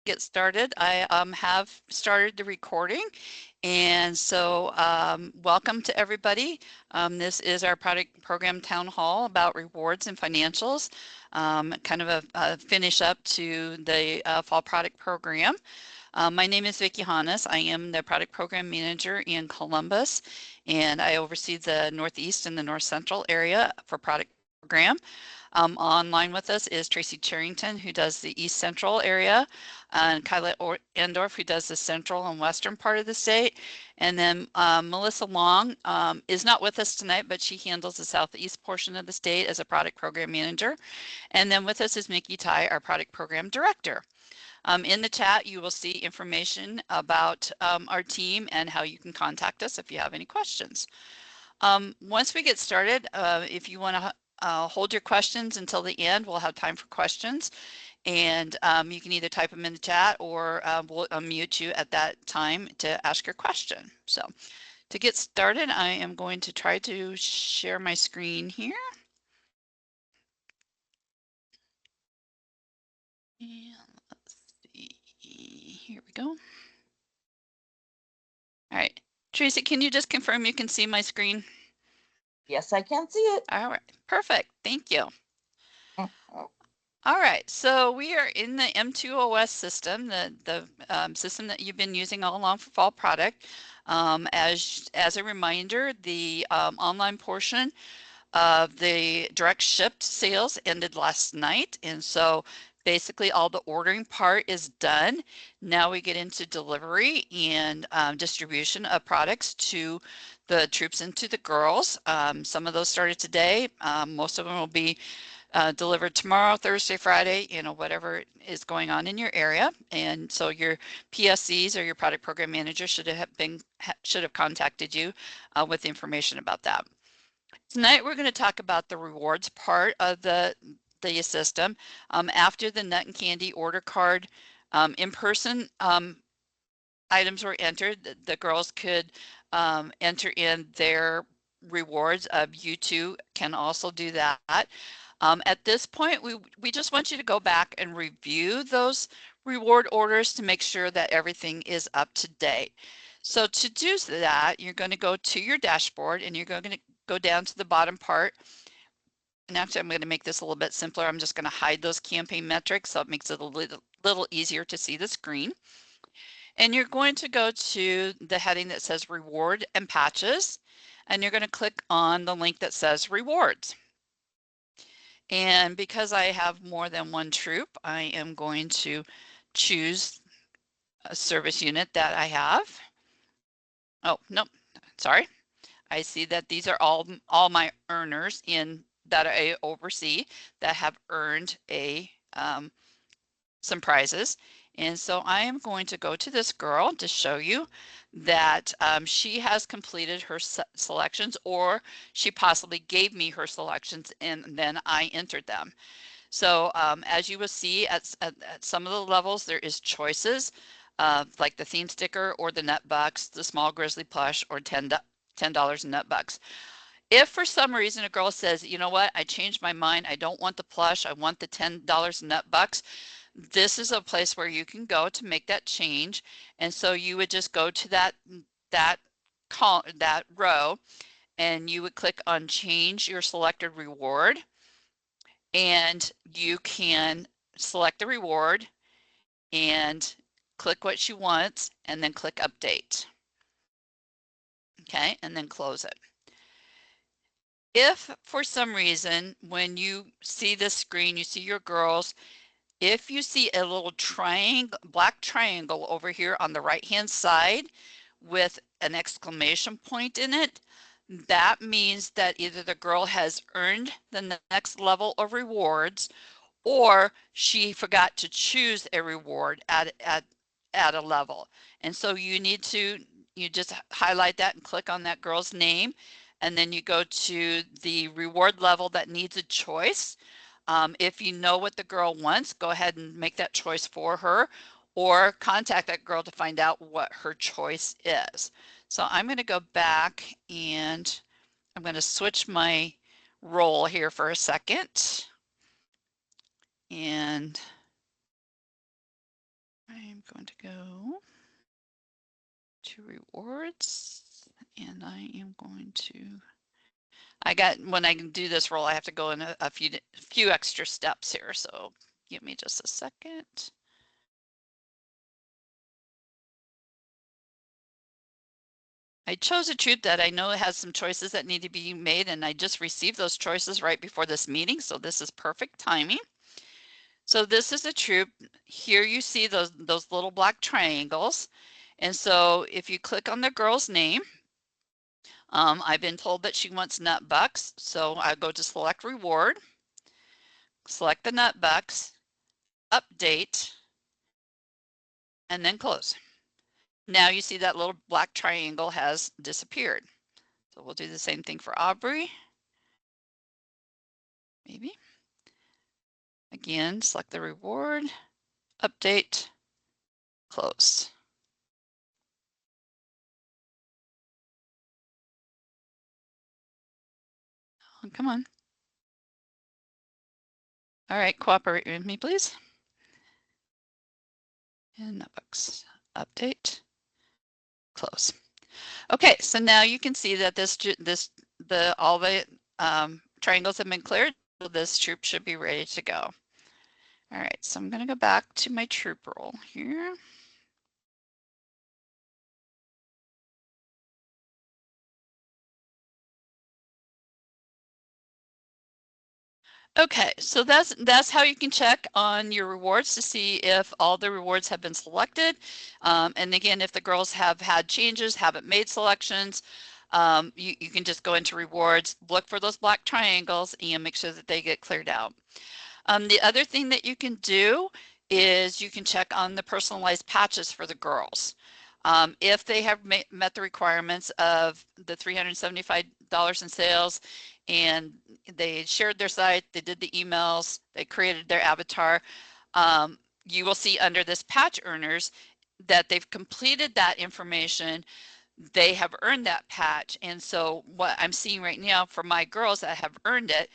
get started, I have started the recording, and so welcome to everybody. This is our product program town hall about rewards and financials, kind of a finish up to the fall product program. My name is Vicki Hannes. I am the product program manager in Columbus, and I oversee the Northeast and the North Central area for product program. Online with us is Tracy Charrington, who does the East Central area, and Kyla Endorf, who does the Central and Western part of the state. And then Melissa Long is not with us tonight, but she handles the Southeast portion of the state as a product program manager. And then with us is Mickey Tai, our product program director. In the chat, you will see information about our team and how you can contact us if you have any questions. Once we get started, if you want to hold your questions until the end, we'll have time for questions. And you can either type them in the chat or we'll unmute you at that time to ask your question. So to get started, I am going to try to share my screen here. And let's see, here we go. All right, Tracy, can you just confirm you can see my screen? Yes, I can see it. All right, perfect, thank you. All right, so we are in the M2OS system, the system that you've been using all along for fall product. As a reminder, the online portion of the direct shipped sales ended last night, and so basically all the ordering part is done. Now we get into delivery and distribution of products to the troops and to the girls. Some of those started today. Most of them will be delivered tomorrow, Thursday, Friday, whatever is going on in your area. And so your PSCs or your product program manager should have contacted you with information about that. Tonight we're going to talk about the rewards part of the system. After the nut and candy order card in-person items were entered, the girls could enter in their rewards. You too can also do that. At this point, we just want you to go back and review those reward orders to make sure that everything is up to date. So to do that, you're going to go to your dashboard and you're going to go down to the bottom part. And actually, I'm going to make this a little bit simpler. I'm just going to hide those campaign metrics so it makes it a little easier to see the screen. And you're going to go to the heading that says Reward and Patches, and you're going to click on the link that says Rewards. And because I have more than one troop, I am going to choose a service unit that I have. Oh, no, sorry. I see that these are all my earners in that I oversee that have earned some prizes. And so I am going to go to this girl to show you that she has completed her selections, or she possibly gave me her selections and then I entered them. So as you will see at some of the levels, there is choices like the theme sticker or the nut bucks, the small grizzly plush, or $10 in nut bucks. If for some reason a girl says, you know what, I changed my mind, I don't want the plush, I want the $10 in nut bucks, this is a place where you can go to make that change. And so you would just go to that row and you would click on change your selected reward, and you can select the reward and click what she wants and then click update. Okay, and then close it. If for some reason when you see this screen, you see your girls, if you see a little triangle, black triangle over here on the right hand side with an exclamation point in it, that means that either the girl has earned the next level of rewards or she forgot to choose a reward at a level. And so you just highlight that and click on that girl's name, and then you go to the reward level that needs a choice. If you know what the girl wants, go ahead and make that choice for her, or contact that girl to find out what her choice is. So I'm going to go back and I'm going to switch my role here for a second. And going to go to rewards, and I am going to, when I do this roll, I have to go in a few extra steps here. So give me just a second. I chose a troop that I know has some choices that need to be made, and I just received those choices right before this meeting, so this is perfect timing. So this is a troop. Here you see those little black triangles. And so if you click on the girl's name, I've been told that she wants nut bucks, so I go to select reward, select the nut bucks, update, and then close. Now you see that little black triangle has disappeared. So we'll do the same thing for Aubrey. Maybe. Again, select the reward, update, close. Oh, come on. All right, cooperate with me, please. And notebooks, update, close. Okay, so now you can see that all the triangles have been cleared. So this troop should be ready to go. All right, so I'm going to go back to my troop roll here. Okay, so that's how you can check on your rewards to see if all the rewards have been selected. And again, if the girls have had changes, haven't made selections, you can just go into rewards, look for those black triangles, and make sure that they get cleared out. The other thing that you can do is you can check on the personalized patches for the girls. If they have met the requirements of the $375 in sales and they shared their site, they did the emails, they created their avatar, you will see under this patch earners that they've completed that information. They have earned that patch. And so what I'm seeing right now for my girls that have earned it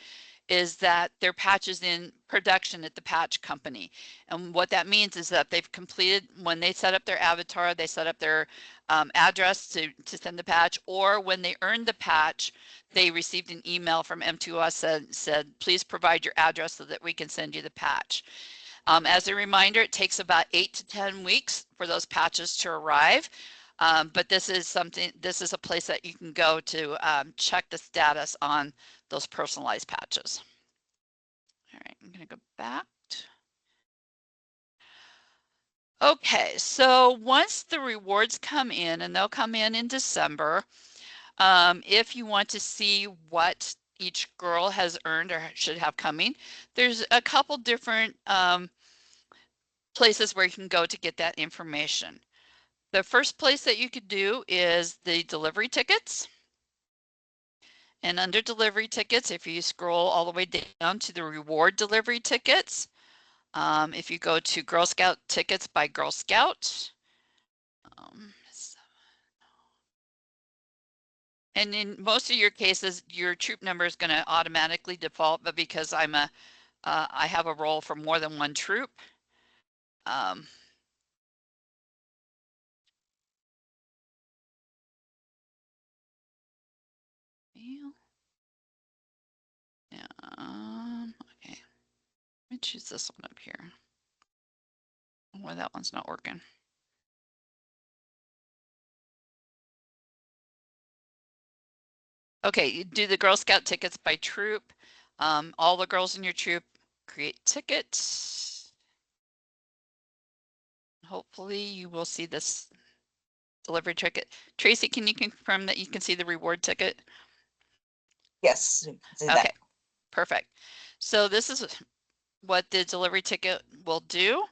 is that their patch is in production at the patch company. And what that means is that they've completed, when they set up their avatar, they set up their address to send the patch, or when they earned the patch, they received an email from M2OS said, please provide your address so that we can send you the patch. As a reminder, it takes about 8 to 10 weeks for those patches to arrive. But this is a place that you can go to check the status on those personalized patches. All right, I'm going to go back. Okay, so once the rewards come in, and they'll come in December, if you want to see what each girl has earned or should have coming, there's a couple different places where you can go to get that information. The first place that you could do is the delivery tickets. And under delivery tickets, if you scroll all the way down to the reward delivery tickets, if you go to Girl Scout tickets by Girl Scout, and in most of your cases, your troop number is going to automatically default, but because I have a role for more than one troop, okay, let me choose this one up here. Well, that one's not working. Okay, you do the Girl Scout tickets by troop. All the girls in your troop create tickets. Hopefully you will see this delivery ticket. Tracy, can you confirm that you can see the reward ticket? Yes. Okay, perfect. So this is what the delivery ticket will do.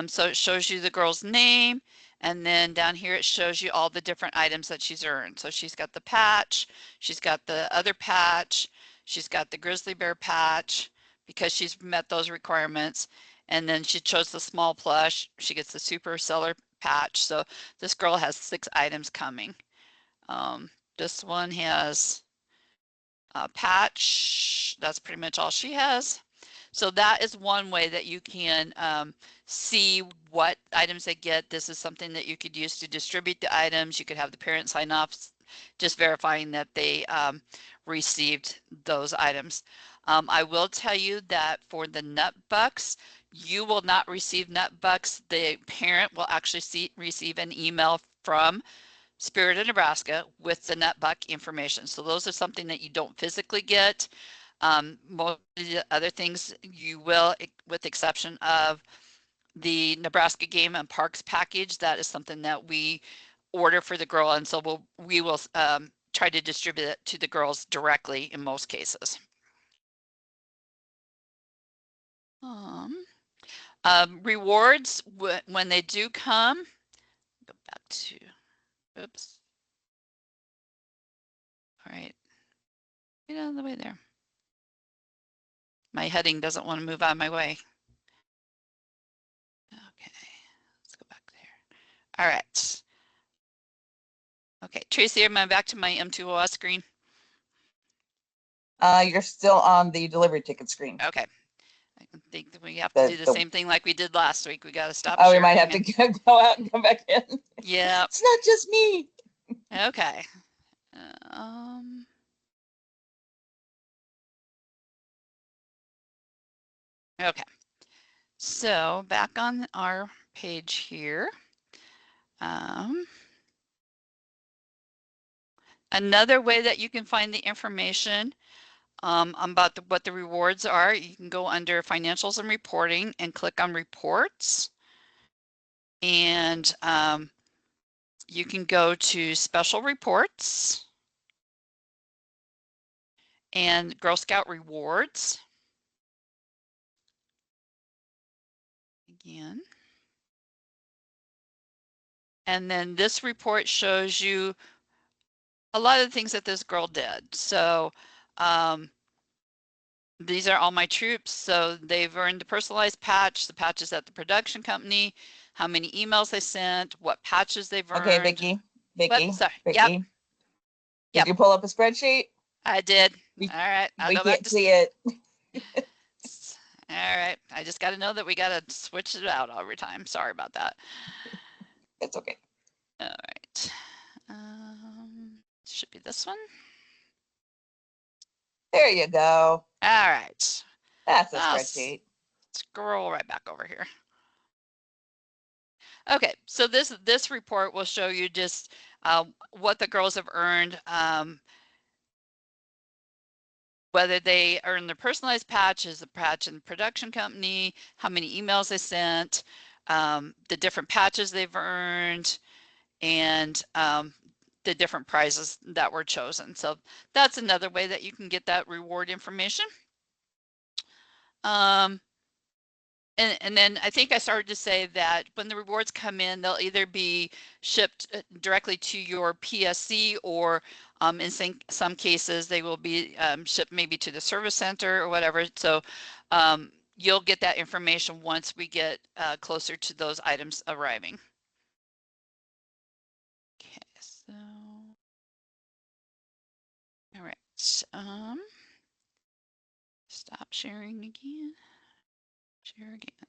So it shows you the girl's name, and then down here it shows you all the different items that she's earned. So she's got the patch, she's got the other patch, she's got the grizzly bear patch because she's met those requirements, and then she chose the small plush, she gets the super seller patch. So this girl has 6 items coming. This one has a patch, that's pretty much all she has. So that is one way that you can see what items they get. This is something that you could use to distribute the items. You could have the parent sign off, just verifying that they received those items. I will tell you that for the nut bucks, you will not receive nut bucks. The parent will actually receive an email from Spirit of Nebraska with the nut buck information. So those are something that you don't physically get. Most of the other things you will, with the exception of the Nebraska Game and Parks package. That is something that we order for the girl, and so we will try to distribute it to the girls directly in most cases. Rewards, when they do come, go back to, oops. All right, get out of the way there. My heading doesn't want to move out of my way. Okay, let's go back there. All right. Okay, Tracy, am I back to my M2OS screen? You're still on the delivery ticket screen. Okay. I think that we have to do the same thing like we did last week. We got to stop. Oh, we might have to go out and come back in. Yeah. It's not just me. Okay. Okay. So back on our page here. Another way that you can find the information about what the rewards are, you can go under financials and reporting and click on reports. And you can go to special reports and Girl Scout rewards. Again. And then this report shows you a lot of the things that this girl did. So these are all my troops. So they've earned the personalized patch, the patches at the production company, how many emails they sent, what patches they've earned. Okay, Vicki. Sorry. Vicki. Yep. Did you pull up a spreadsheet? I did. All right. We can't see it. All right. I just got to know that we got to switch it out every time. Sorry about that. It's okay. All right. Should be this one. There you go. All right. That's a spreadsheet. Scroll right back over here. Okay, so this report will show you just what the girls have earned, whether they earn their personalized patch, is the patch in the production company, how many emails they sent, the different patches they've earned, and the different prizes that were chosen. So that's another way that you can get that reward information. And then I think I started to say that when the rewards come in, they'll either be shipped directly to your PSC, or in some cases they will be shipped maybe to the service center or whatever. So you'll get that information once we get closer to those items arriving. Okay, so all right, stop sharing again. Share again.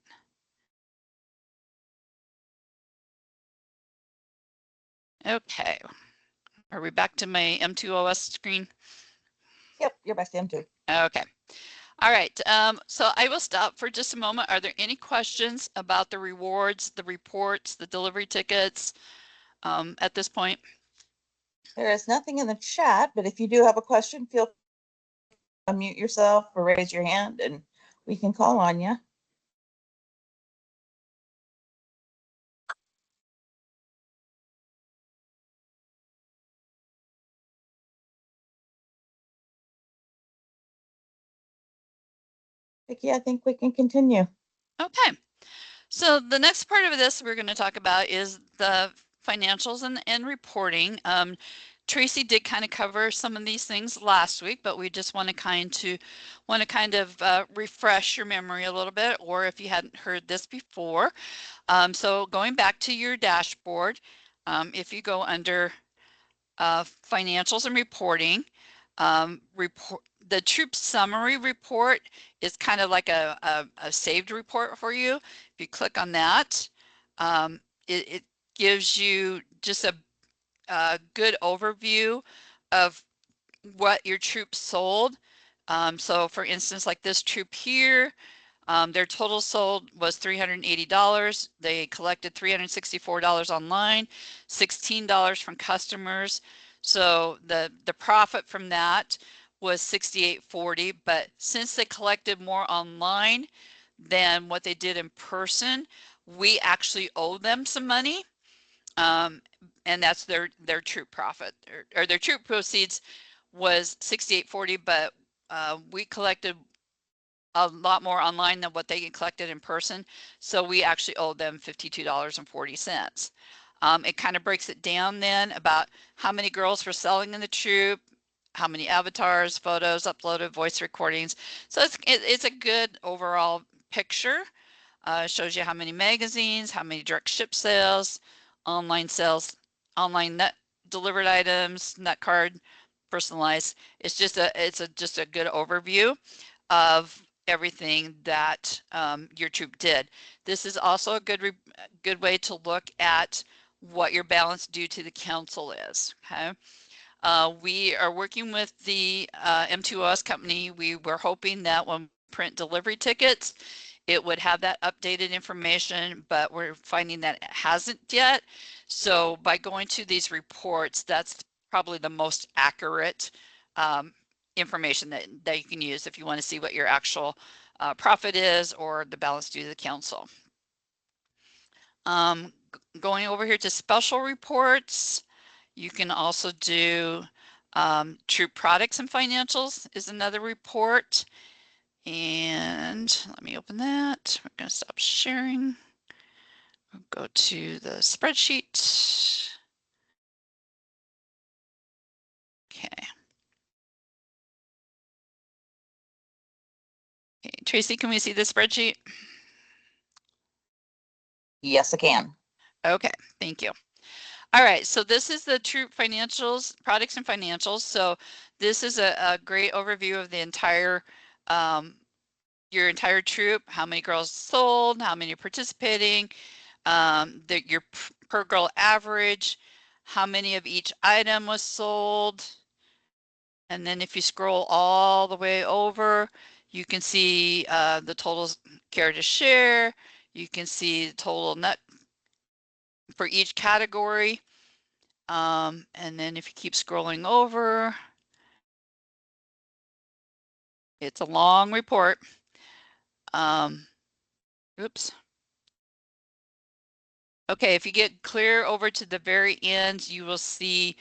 Okay, are we back to my M2OS screen? Yep, you're back to M2. Okay. All right, so I will stop for just a moment. Are there any questions about the rewards, the reports, the delivery tickets at this point? There is nothing in the chat, but if you do have a question, feel free to unmute yourself or raise your hand and we can call on you. Vicki, I think we can continue. Okay, so the next part of this we're going to talk about is the financials and reporting. Tracy did kind of cover some of these things last week, but we just want to kind of refresh your memory a little bit, or if you hadn't heard this before. So going back to your dashboard, if you go under financials and reporting, the troop summary report is kind of like a saved report for you. If you click on that, it gives you just a good overview of what your troop sold. So for instance, like this troop here, their total sold was $380. They collected $364 online, $16 from customers. So the profit from that was $68.40. But since they collected more online than what they did in person, we actually owe them some money. And that's their troop profit, or their troop proceeds was $68.40, but we collected a lot more online than what they collected in person. So we actually owe them $52.40. It kind of breaks it down then about how many girls were selling in the troop, how many avatars, photos uploaded, voice recordings. So it's a good overall picture. Shows you how many magazines, how many direct ship sales, online sales, online net delivered items, net card, personalized. It's just a good overview of everything that your troop did. This is also a good way to look at what your balance due to the council is. Okay. We are working with the M2OS company. We were hoping that when we print delivery tickets, it would have that updated information, but we're finding that it hasn't yet. So by going to these reports, that's probably the most accurate information that you can use if you want to see what your actual profit is or the balance due to the council. Going over here to special reports, you can also do troop products and financials is another report. And let me open that. We're going to stop sharing. We'll go to the spreadsheet. Okay. Okay, Tracy, can we see the spreadsheet? Yes, I can. Okay, thank you. All right, so this is the troop financials, products and financials. So this is a great overview of the entire your entire troop, how many girls sold, how many are participating, your per girl average, how many of each item was sold. And then if you scroll all the way over, you can see the total care to share. You can see the total net for each category. And then if you keep scrolling over, it's a long report. Oops. Okay, if you get clear over to the very end, you will see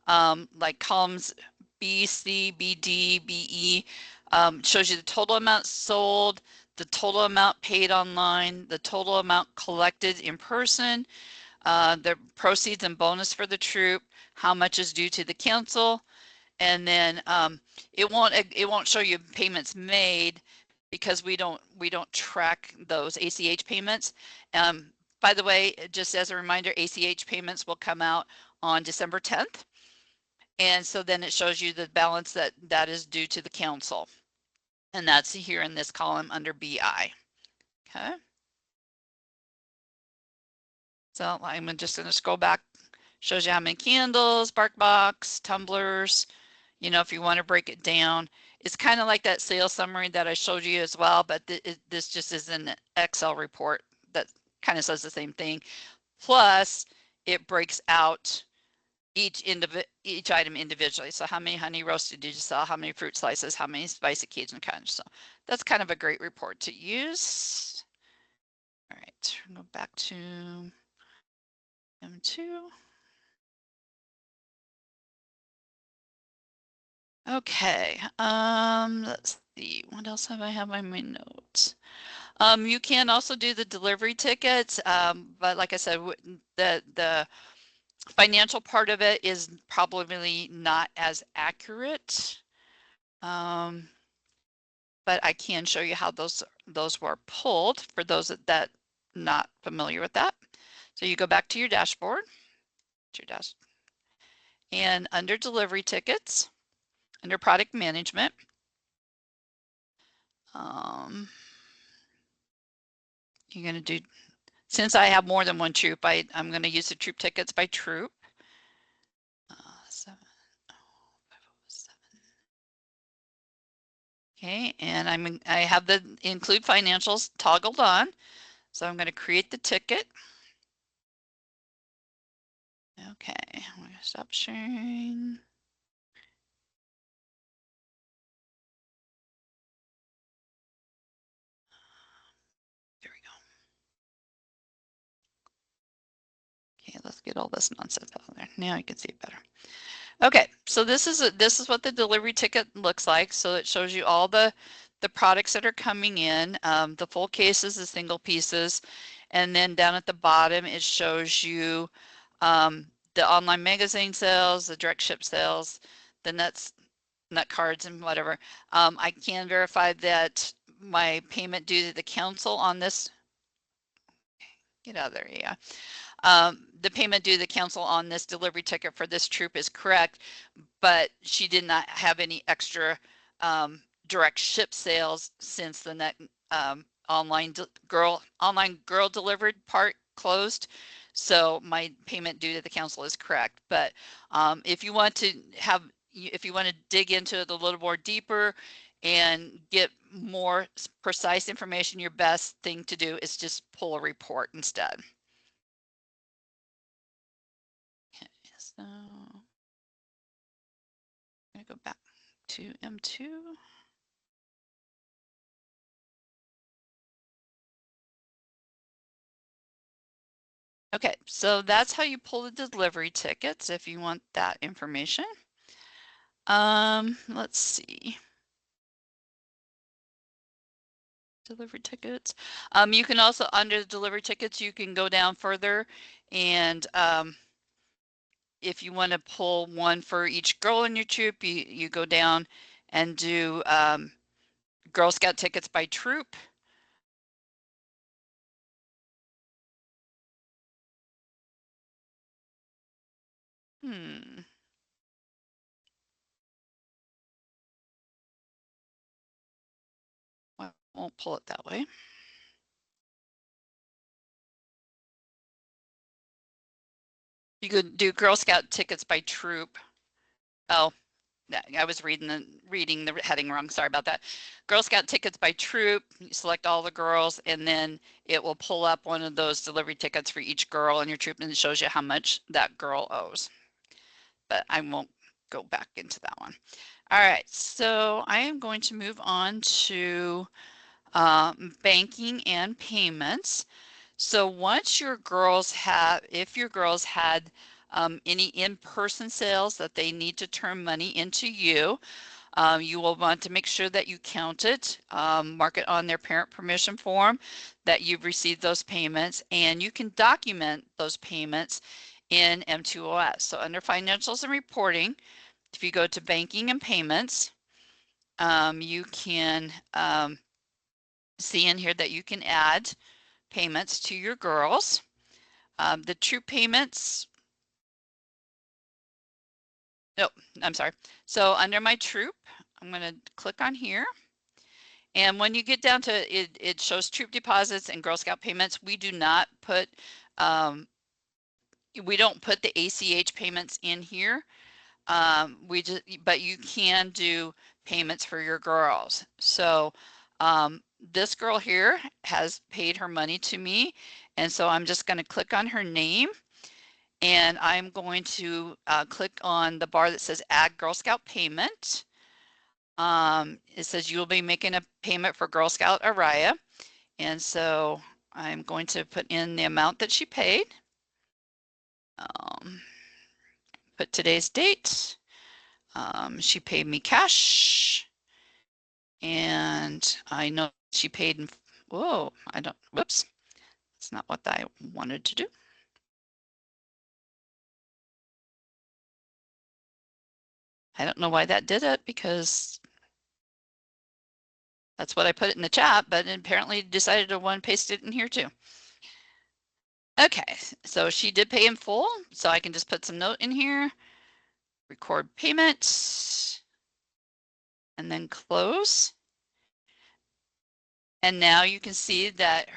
like columns B, C, B, D, B, E, shows you the total amount sold, the total amount paid online, the total amount collected in person, the proceeds and bonus for the troop, how much is due to the council, and then it won't show you payments made because we don't track those ACH payments. By the way, just as a reminder, ACH payments will come out on December 10th. And so then it shows you the balance that is due to the council. And that's here in this column under BI. Okay. So I'm just going to scroll back. Shows you how many candles, BarkBox, tumblers. You know, if you want to break it down, it's kind of like that sales summary that I showed you as well, but this just is an Excel report that kind of says the same thing. Plus, it breaks out each item individually. So how many honey roasted did you sell? How many fruit slices? How many spicy Cajun kinds? So that's kind of a great report to use. All right, go back to M2. Okay, let's see, what else have I have on my notes? You can also do the delivery tickets, but like I said, the financial part of it is probably not as accurate. But I can show you how those were pulled for those that not familiar with that. So you go back to your dashboard, and under delivery tickets, under product management, You're going to do, since I have more than one troop, I'm going to use the troop tickets by troop. 70507. Okay, and I have the include financials toggled on. So I'm going to create the ticket. Okay, I'm going to stop sharing. There we go. Okay, let's get all this nonsense out of there. Now you can see it better. Okay, so this is what the delivery ticket looks like. So it shows you all the products that are coming in, the full cases, the single pieces, and then down at the bottom it shows you the online magazine sales, the direct ship sales, the nut cards and whatever. I can verify that my payment due to the council on this, get out of there, yeah. The payment due to the council on this delivery ticket for this troop is correct, but she did not have any extra direct ship sales since the net online girl delivered part closed. So my payment due to the council is correct. But if you want to dig into it a little more deeper and get more precise information, your best thing to do is just pull a report instead. Okay, so I'm gonna go back to M2. Okay, so that's how you pull the delivery tickets if you want that information. Let's see. Delivery tickets. You can also, under the delivery tickets, you can go down further and if you want to pull one for each girl in your troop, you go down and do Girl Scout tickets by troop. Well, I won't pull it that way. You could do Girl Scout tickets by troop. Oh, I was reading the heading wrong. Sorry about that. Girl Scout tickets by troop. You select all the girls, and then it will pull up one of those delivery tickets for each girl in your troop, and it shows you how much that girl owes. But I won't go back into that one. All right, so I am going to move on to banking and payments. So once your girls have, if your girls had any in-person sales that they need to turn money into you, you will want to make sure that you count it, mark it on their parent permission form that you've received those payments, and you can document those payments in M2OS. So under financials and reporting, if you go to banking and payments, you can see in here that you can add payments to your girls. The troop payments, no, I'm sorry. So under my troop, I'm going to click on here. And when you get down to it, it shows troop deposits and Girl Scout payments. We do not put, we don't put the ACH payments in here. But you can do payments for your girls. So this girl here has paid her money to me. And so I'm just going to click on her name. And I'm going to click on the bar that says Add Girl Scout Payment. It says you will be making a payment for Girl Scout Araya. And so I'm going to put in the amount that she paid. Put today's date. She paid me cash. And I know she paid in, whoa, whoops. That's not what I wanted to do. I don't know why that did it, because that's what I put it in the chat, but it apparently decided to one paste it in here too. Okay, so she did pay in full, so I can just put some note in here, record payment, and then close. And now you can see that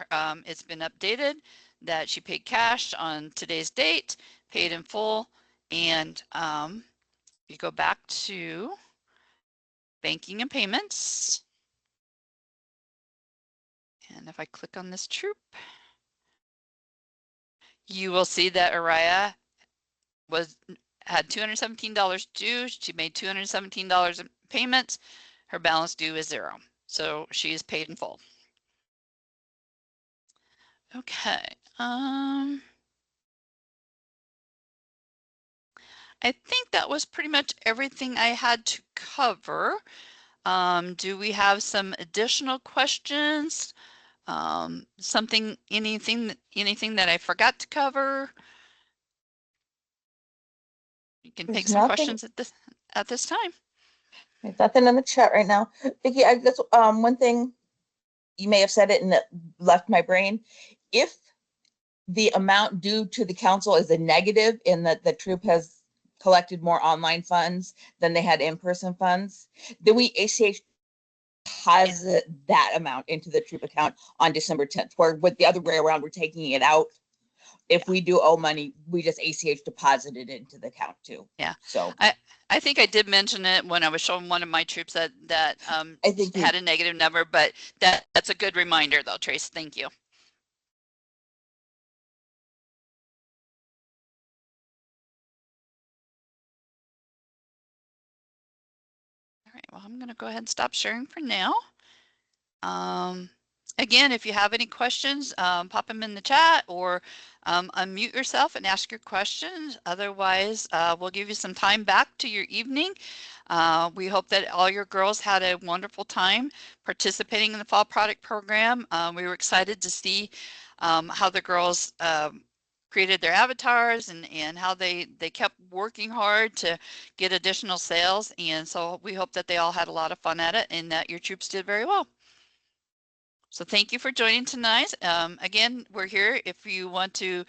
it's been updated, that she paid cash on today's date, paid in full, and you go back to banking and payments. And if I click on this troop, you will see that Araya had $217 due. She made $217 in payments. Her balance due is 0. So she is paid in full. Okay. I think that was pretty much everything I had to cover. Do we have some additional questions? Anything that I forgot to cover? You can take There's some nothing, questions at this time. there's nothing in the chat right now. Vicki, I guess one thing, you may have said it and it left my brain. If the amount due to the council is a negative in that the troop has collected more online funds than they had in-person funds, then we ACH deposit that amount into the troop account on December 10th, where with the other way around, we're taking it out. If we do owe money, we just ACH deposit it into the account too. Yeah. So I think I did mention it when I was showing one of my troops that I think had a negative number, but that's a good reminder though, Trace. Thank you. All right, well, I'm going to go ahead and stop sharing for now. Again, if you have any questions, pop them in the chat or unmute yourself and ask your questions. Otherwise, we'll give you some time back to your evening. We hope that all your girls had a wonderful time participating in the fall product program. We were excited to see how the girls created their avatars and how they kept working hard to get additional sales. And so we hope that they all had a lot of fun at it and that your troops did very well. So thank you for joining tonight. Again, we're here if you want to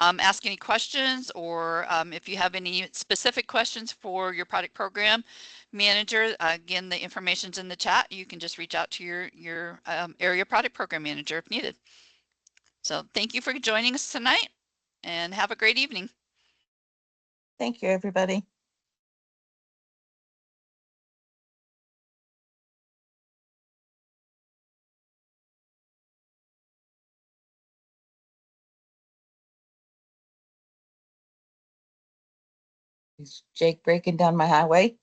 ask any questions or if you have any specific questions for your product program manager. Again, the information's in the chat. You can just reach out to your area product program manager if needed. So thank you for joining us tonight and have a great evening. thank you, everybody. Is Jake breaking down my highway?